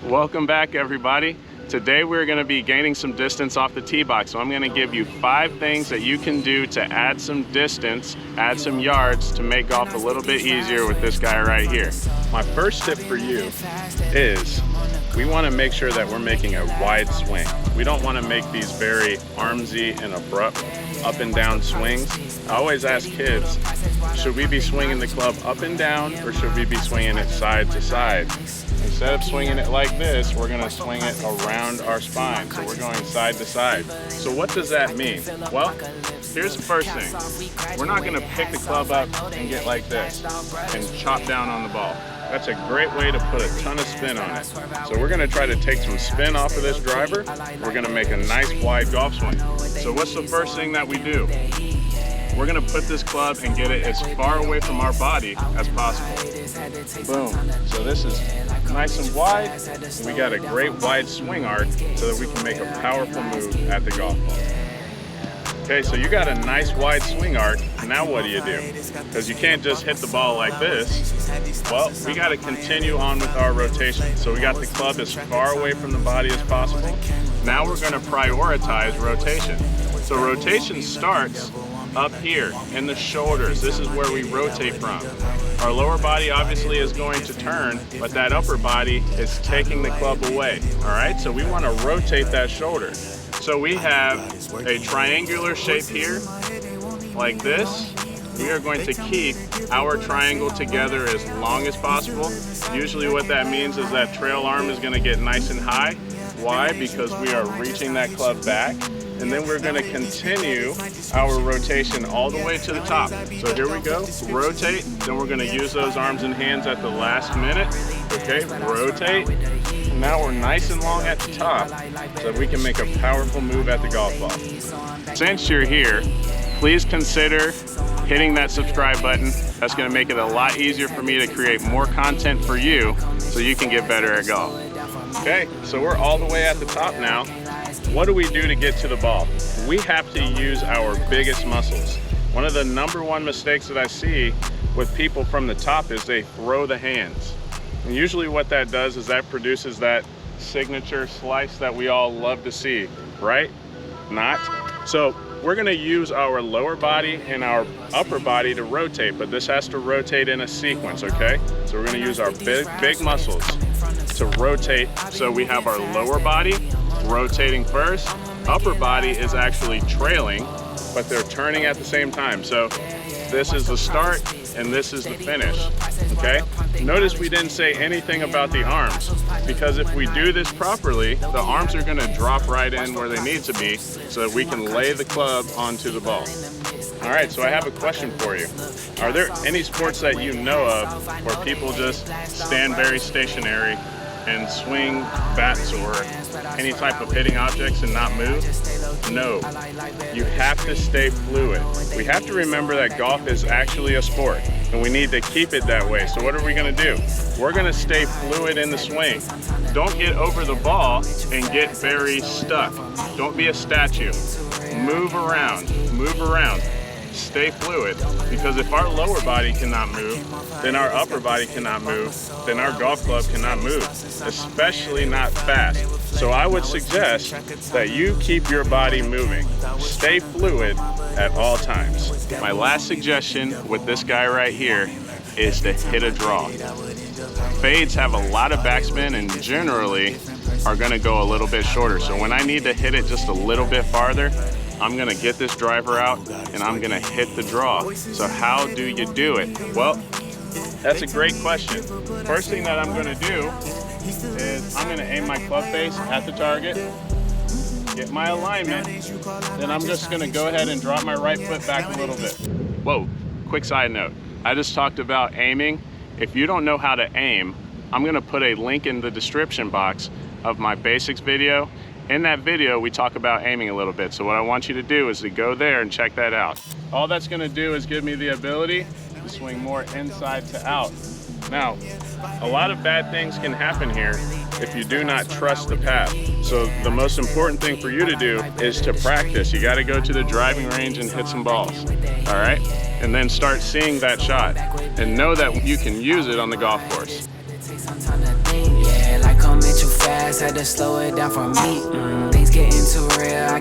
Welcome back, everybody. Today we're going to be gaining some distance off the tee box. So I'm going to give you 5 things that you can do to add some distance, add some yards to make golf a little bit easier with this guy right here. My first tip for you is we want to make sure that we're making a wide swing. We don't want to make these very armsy and abrupt up and down swings. I always ask kids, should we be swinging the club up and down or should we be swinging it side to side? Instead of swinging it like this, we're going to swing it around our spine. So we're going side to side. So what does that mean? Well, here's the first thing. We're not going to pick the club up and get like this and chop down on the ball. That's a great way to put a ton of spin on it. So we're going to try to take some spin off of this driver. We're going to make a nice wide golf swing. So what's the first thing that we do? We're going to put this club and get it as far away from our body as possible. Boom. So this is nice and wide. We got a great wide swing arc so that we can make a powerful move at the golf ball. Okay, so you got a nice wide swing arc. Now what do you do? Because you can't just hit the ball like this. Well, we got to continue on with our rotation. So we got the club as far away from the body as possible. Now we're going to prioritize rotation. So rotation starts up here in the shoulders. This is where we rotate from. Our lower body obviously is going to turn, but that upper body is taking the club away. All right, so we want to rotate that shoulder. So we have a triangular shape here, like this. We are going to keep our triangle together as long as possible. Usually what that means is that trail arm is going to get nice and high. Why? Because we are reaching that club back. And then we're going to continue our rotation all the way to the top. So here we go, rotate, then we're going to use those arms and hands at the last minute. Okay, rotate. And now we're nice and long at the top so that we can make a powerful move at the golf ball. Since you're here, please consider hitting that subscribe button. That's going to make it a lot easier for me to create more content for you so you can get better at golf. Okay, so we're all the way at the top now. What do we do to get to the ball? We have to use our biggest muscles. One of the #1 mistakes that I see with people from the top is they throw the hands. And usually what that does is that produces that signature slice that we all love to see, right? Not. So we're going to use our lower body and our upper body to rotate, but this has to rotate in a sequence, okay? So we're going to use our big muscles to rotate. So we have our lower body rotating first, upper body is actually trailing, but they're turning at the same time. So this is the start and this is the finish, okay? Notice we didn't say anything about the arms, because if we do this properly, the arms are gonna drop right in where they need to be so that we can lay the club onto the ball. All right, so I have a question for you. Are there any sports that you know of where people just stand very stationary and swing bats or any type of hitting objects and not move? No, you have to stay fluid. We have to remember that golf is actually a sport and we need to keep it that way. So what are we gonna do? We're gonna stay fluid in the swing. Don't get over the ball and get very stuck. Don't be a statue. Move around, move around. Stay fluid, because if our lower body cannot move, then our upper body cannot move, then our golf club cannot move, especially not fast. So I would suggest that you keep your body moving. Stay fluid at all times. My last suggestion with this guy right here is to hit a draw. Fades have a lot of backspin and generally are going to go a little bit shorter. So when I need to hit it just a little bit farther, I'm gonna get this driver out and I'm gonna hit the draw. So how do you do it? Well, that's a great question. First thing that I'm gonna do is I'm gonna aim my club face at the target, get my alignment, then I'm just gonna go ahead and drop my right foot back a little bit. Whoa, quick side note. I just talked about aiming. If you don't know how to aim, I'm gonna put a link in the description box of my basics video. In that video, we talk about aiming a little bit. So what I want you to do is to go there and check that out. All that's gonna do is give me the ability to swing more inside to out. Now, a lot of bad things can happen here if you do not trust the path. So the most important thing for you to do is to practice. You gotta go to the driving range and hit some balls, all right? And then start seeing that shot and know that you can use it on the golf course. had to slow it down for me. Things getting too real,